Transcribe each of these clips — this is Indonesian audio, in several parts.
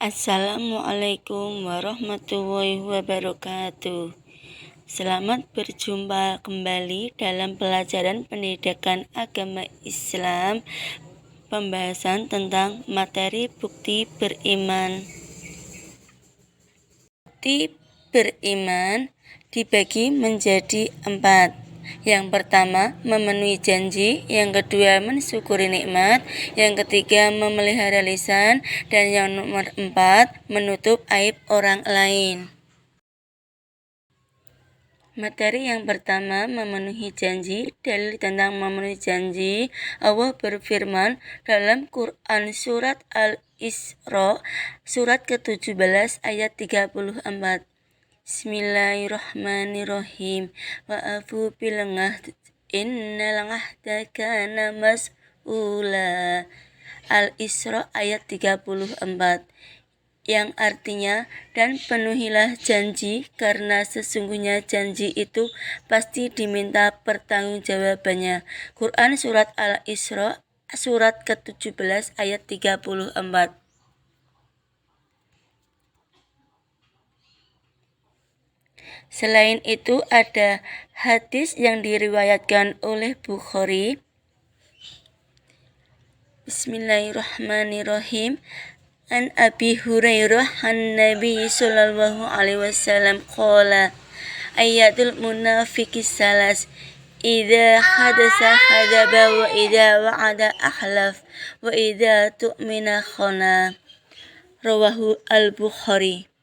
Assalamualaikum warahmatullahi wabarakatuh. Selamat berjumpa kembali dalam pelajaran pendidikan agama Islam, pembahasan tentang materi bukti beriman. Bukti beriman dibagi menjadi 4. Yang pertama, memenuhi janji. Yang kedua, mensyukuri nikmat. Yang ketiga, memelihara lisan. Dan yang nomor 4, menutup aib orang lain. Materi yang pertama, memenuhi janji. Dalil tentang memenuhi janji, Allah berfirman dalam Quran surat Al-Isra, surat ke-17 ayat 34. Bismillahirrahmanirrahim. Wa'afu bil ghad, innal ghada kana mas'ula. Al-Isra ayat 34, yang artinya, dan penuhilah janji karena sesungguhnya janji itu pasti diminta pertanggungjawabannya. Quran surat Al-Isra surat ke-17 ayat 34. Selain itu ada hadis yang diriwayatkan oleh Bukhari. Bismillahirrahmanirrahim. An Abi Hurairah an Nabi sallallahu alaihi wasallam qala ayatul munafiqis salas idza hadasa hadaba wa idza wa'ada akhlaf wa idza tu'mina khana. Rawahu Al-Bukhari.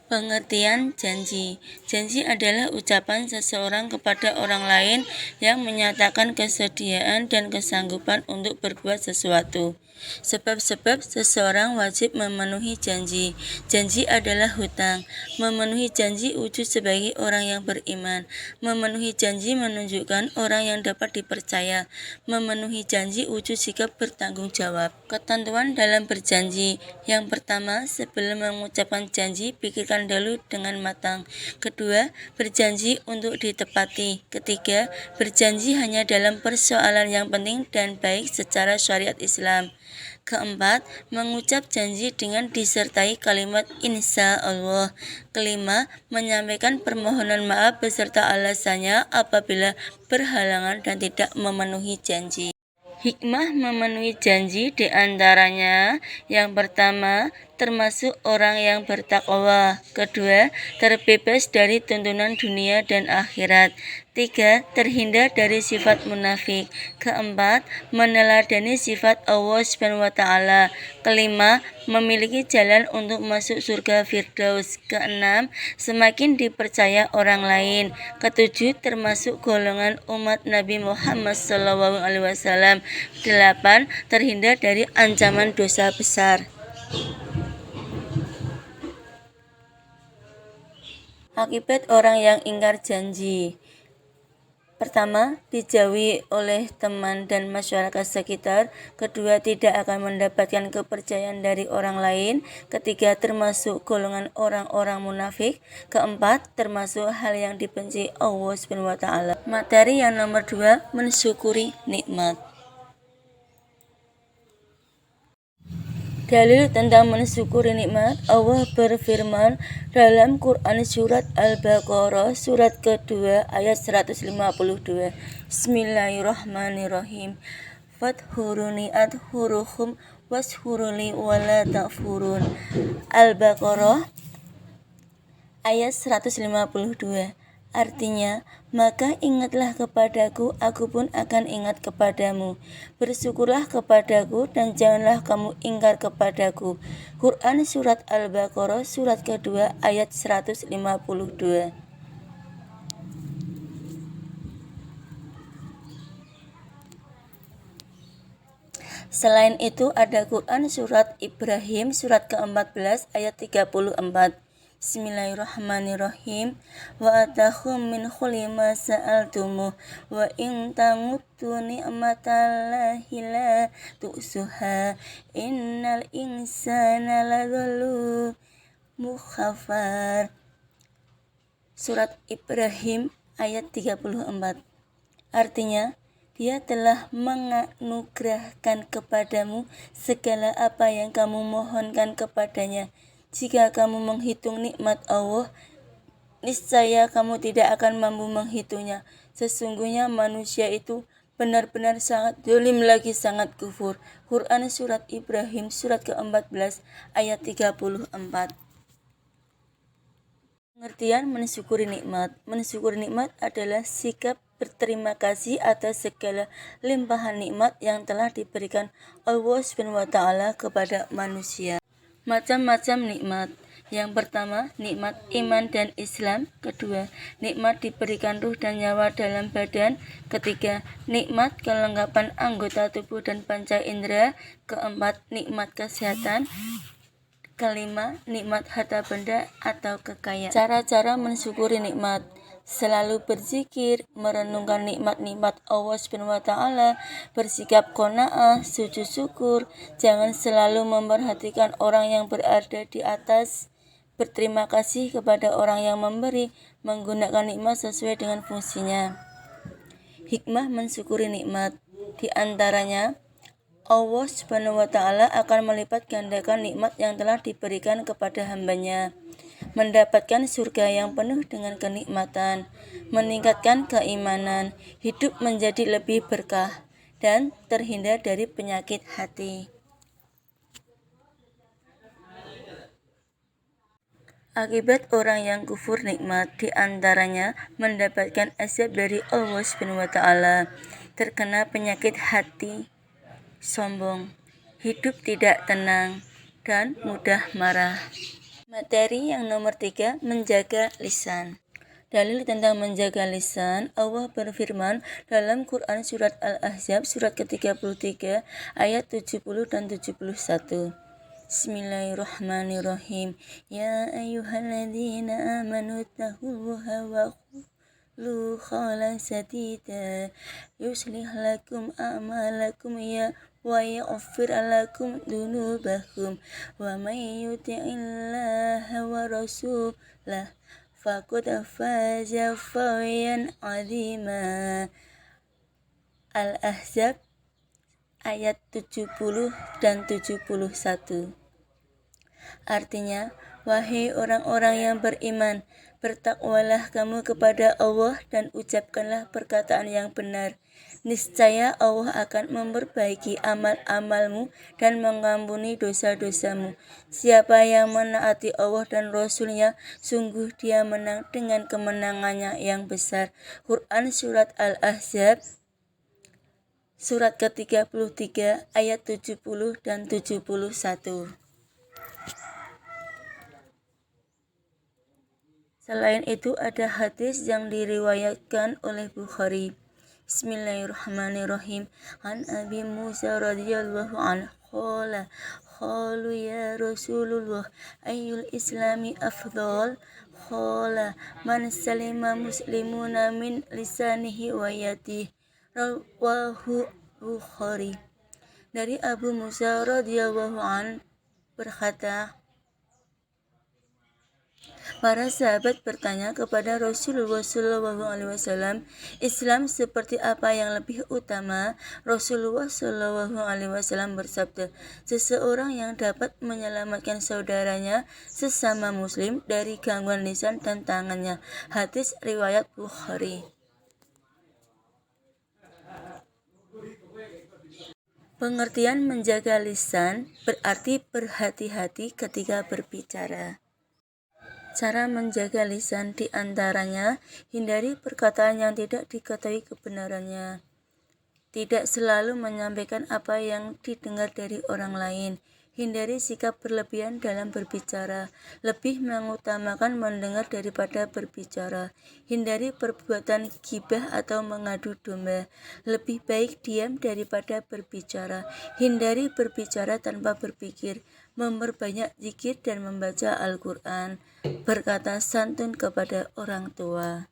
Pengertian janji. Janji adalah ucapan seseorang kepada orang lain yang menyatakan kesediaan dan kesanggupan untuk berbuat sesuatu. Sebab-sebab seseorang wajib memenuhi janji. Janji adalah hutang. Memenuhi janji wujud sebagai orang yang beriman. Memenuhi janji menunjukkan orang yang dapat dipercaya. Memenuhi janji wujud sikap bertanggung jawab. Ketentuan dalam berjanji. Yang pertama, sebelum mengucapkan janji, pikirkan dulu dengan matang. Kedua, berjanji untuk ditepati. Ketiga, berjanji hanya dalam persoalan yang penting dan baik secara syariat Islam. Keempat, mengucap janji dengan disertai kalimat insya Allah. Kelima, menyampaikan permohonan maaf beserta alasannya apabila berhalangan dan tidak memenuhi janji. Hikmah memenuhi janji diantaranya, yang pertama, termasuk orang yang bertakwa. Kedua, terbebas dari tuntunan dunia dan akhirat. Tiga, terhindar dari sifat munafik. Keempat, meneladani sifat Allah SWT. Kelima, memiliki jalan untuk masuk surga Firdaus. Keenam, semakin dipercaya orang lain. Ketujuh, termasuk golongan umat Nabi Muhammad SAW. 8, terhindar dari ancaman dosa besar. Akibat orang yang ingkar janji. Pertama, dijauhi oleh teman dan masyarakat sekitar. Kedua, tidak akan mendapatkan kepercayaan dari orang lain. Ketiga, termasuk golongan orang-orang munafik. Keempat, termasuk hal yang dibenci Allah SWT. Materi yang nomor 2, mensyukuri nikmat. Dalil tentang mensyukuri nikmat, Allah berfirman dalam Quran surat Al-Baqarah surat kedua ayat 152. Bismillahirrahmanirrahim. Fadhuruni adhuruhum washuruli wala takfurun. Al-Baqarah ayat 152. Artinya, maka ingatlah kepadaku, aku pun akan ingat kepadamu. Bersyukurlah kepadaku dan janganlah kamu ingkar kepadaku. Quran surat Al-Baqarah surat kedua ayat 152. Selain itu ada Quran surat Ibrahim surat ke-14 ayat 34. Bismillahirrahmanirrahim. Wa atahum min khuli ma sa'altumuh wa in tamuttu ni'matallahi la tu'suha innal insana ladzalumun khafar. Surat Ibrahim ayat 34. Artinya, Dia telah menganugerahkan kepadamu segala apa yang kamu mohonkan kepadanya. Jika kamu menghitung nikmat Allah, niscaya kamu tidak akan mampu menghitungnya. Sesungguhnya manusia itu benar-benar sangat zalim lagi sangat kufur. Quran Surat Ibrahim Surat ke-14 ayat 34. Pengertian mensyukuri nikmat. Mensyukuri nikmat adalah sikap berterima kasih atas segala limpahan nikmat yang telah diberikan Allah SWT kepada manusia. Macam-macam nikmat. Yang pertama, nikmat iman dan Islam. Kedua, nikmat diberikan ruh dan nyawa dalam badan. Ketiga, nikmat kelengkapan anggota tubuh dan panca indera. Keempat, nikmat kesehatan. Kelima, nikmat harta benda atau kekayaan. Cara-cara mensyukuri nikmat: selalu berzikir, merenungkan nikmat-nikmat Allah SWT, bersikap qanaah, sujud syukur, jangan selalu memperhatikan orang yang berada di atas, berterima kasih kepada orang yang memberi, menggunakan nikmat sesuai dengan fungsinya. Hikmah mensyukuri nikmat. Di antaranya, Allah SWT akan melipat gandakan nikmat yang telah diberikan kepada hambanya, mendapatkan surga yang penuh dengan kenikmatan, meningkatkan keimanan, hidup menjadi lebih berkah, dan terhindar dari penyakit hati. Akibat orang yang kufur nikmat, di antaranya mendapatkan azab dari Allah SWT, terkena penyakit hati, sombong, hidup tidak tenang, dan mudah marah. Materi yang nomor 3, menjaga lisan. Dalil tentang menjaga lisan, Allah berfirman dalam Quran Surat Al-Ahzab Surat ke-33 ayat 70 dan 71. Bismillahirrahmanirrahim. Ya ayyuhalladzina amanu taqullaha wa qulu qawlan sadida yuslih lakum a'malakum wa yaghfir lakum dzunubakum wa may yuti'illaha wa rasulahu faqad faza fawzan 'azima. Al-Ahzab ayat 70 dan 71. Artinya, wahai orang-orang yang beriman, bertakwalah kamu kepada Allah dan ucapkanlah perkataan yang benar. Niscaya Allah akan memperbaiki amal-amalmu dan mengampuni dosa-dosamu. Siapa yang menaati Allah dan Rasul-Nya, sungguh dia menang dengan kemenangannya yang besar. Quran Surat Al-Ahzab Surat ke-33 ayat 70 dan 71. Selain itu ada hadis yang diriwayatkan oleh Bukhari. Bismillahirrahmanirrahim. An Abi Musa radhiyallahu anhu qala qalu ya Rasulullah ayyul islami afdal? Qala man salima muslimuna min lisanihi wa yadihi. Rawahu Bukhari. Dari Abu Musa radhiyallahu an berkata, para sahabat bertanya kepada Rasulullah SAW, Islam seperti apa yang lebih utama? Rasulullah SAW bersabda, seseorang yang dapat menyelamatkan saudaranya sesama muslim dari gangguan lisan dan tangannya. Hadis riwayat Bukhari. Pengertian menjaga lisan berarti berhati-hati ketika berbicara. Cara menjaga lisan diantaranya, hindari perkataan yang tidak diketahui kebenarannya. Tidak selalu menyampaikan apa yang didengar dari orang lain. Hindari sikap berlebihan dalam berbicara, lebih mengutamakan mendengar daripada berbicara. Hindari perbuatan ghibah atau mengadu domba, lebih baik diam daripada berbicara. Hindari berbicara tanpa berpikir, memperbanyak zikir dan membaca Al-Quran, berkata santun kepada orang tua.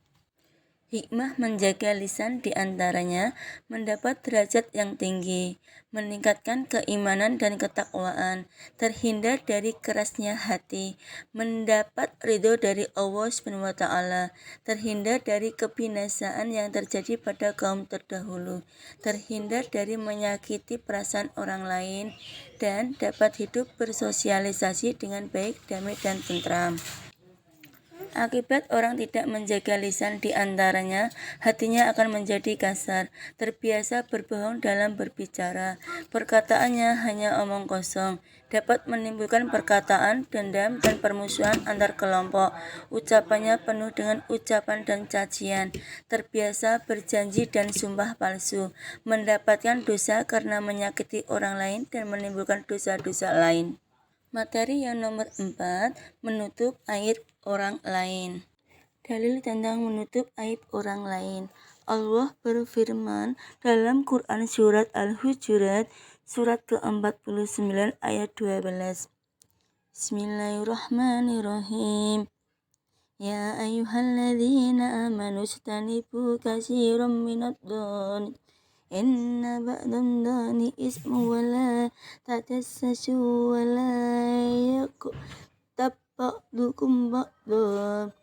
Hikmah menjaga lisan diantaranya mendapat derajat yang tinggi, meningkatkan keimanan dan ketakwaan, terhindar dari kerasnya hati, mendapat ridho dari Allah SWT, terhindar dari kebinasaan yang terjadi pada kaum terdahulu, terhindar dari menyakiti perasaan orang lain, dan dapat hidup bersosialisasi dengan baik, damai, dan tentram. Akibat orang tidak menjaga lisan diantaranya, hatinya akan menjadi kasar, terbiasa berbohong dalam berbicara, perkataannya hanya omong kosong, dapat menimbulkan perkataan, dendam, dan permusuhan antar kelompok, ucapannya penuh dengan ucapan dan cacian, terbiasa berjanji dan sumpah palsu, mendapatkan dosa karena menyakiti orang lain dan menimbulkan dosa-dosa lain. Materi yang nomor 4, menutup aib orang lain. Dalil tentang menutup aib orang lain. Allah berfirman dalam Quran surat Al-Hujurat surat ke-49 ayat 12. Bismillahirrahmanirrahim. Ya ayyuhalladzina amanu istanibu katsiran minadh-dhani inna ba'dadh-dhani ismu wa la tajassasu wa la yaghtab ba'dukum ba'dha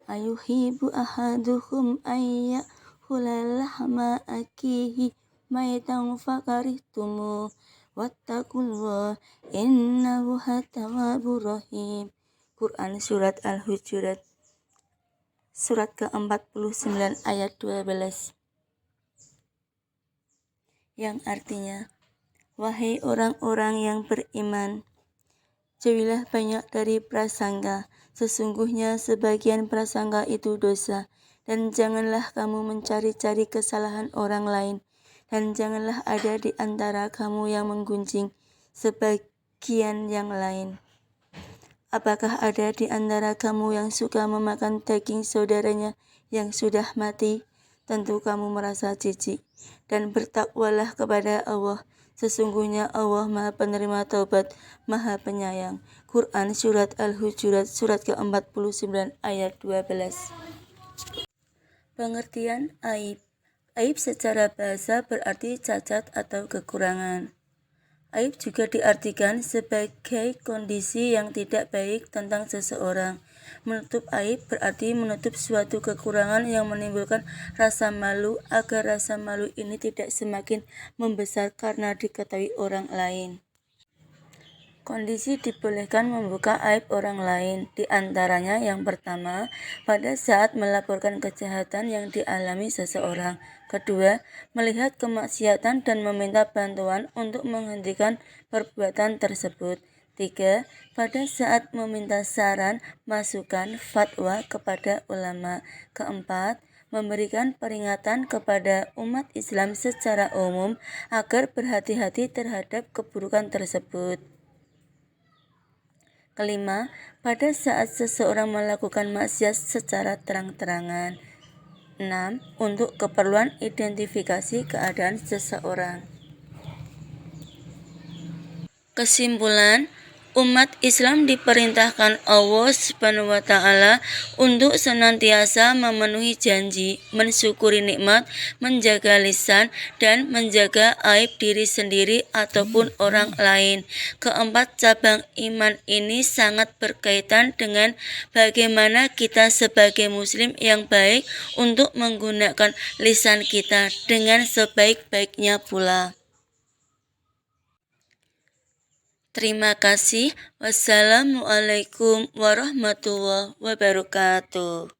ayuhibbu ahadukum ayyakula lahma akihi maitan fakarihtumu wattaqullah innahu tawwabur rahim. Quran surat Al-Hujurat surat ke-49 ayat 12, yang artinya, wahai orang-orang yang beriman, jauhilah banyak dari prasangka, sesungguhnya sebagian prasangka itu dosa, dan janganlah kamu mencari-cari kesalahan orang lain, dan janganlah ada di antara kamu yang menggunjing sebagian yang lain. Apakah ada di antara kamu yang suka memakan daging saudaranya yang sudah mati? Tentu kamu merasa jijik, dan bertakwalah kepada Allah. Sesungguhnya Allah Maha Penerima Taubat, Maha Penyayang. Quran surat Al-Hujurat surat ke-49 ayat 12. Pengertian aib. Aib secara bahasa berarti cacat atau kekurangan. Aib juga diartikan sebagai kondisi yang tidak baik tentang seseorang. Menutup aib berarti menutup suatu kekurangan yang menimbulkan rasa malu agar rasa malu ini tidak semakin membesar karena diketahui orang lain. Kondisi dibolehkan membuka aib orang lain, di antaranya yang pertama, pada saat melaporkan kejahatan yang dialami seseorang. Kedua, melihat kemaksiatan dan meminta bantuan untuk menghentikan perbuatan tersebut. Tiga, pada saat meminta saran, masukan, fatwa kepada ulama. Keempat, memberikan peringatan kepada umat Islam secara umum agar berhati-hati terhadap keburukan tersebut. Kelima, pada saat seseorang melakukan maksiat secara terang-terangan. 6. Untuk keperluan identifikasi keadaan seseorang. Kesimpulan, umat Islam diperintahkan Allah SWT untuk senantiasa memenuhi janji, mensyukuri nikmat, menjaga lisan, dan menjaga aib diri sendiri ataupun orang lain. Keempat cabang iman ini sangat berkaitan dengan bagaimana kita sebagai muslim yang baik untuk menggunakan lisan kita dengan sebaik-baiknya pula. Terima kasih. Wassalamualaikum warahmatullahi wabarakatuh.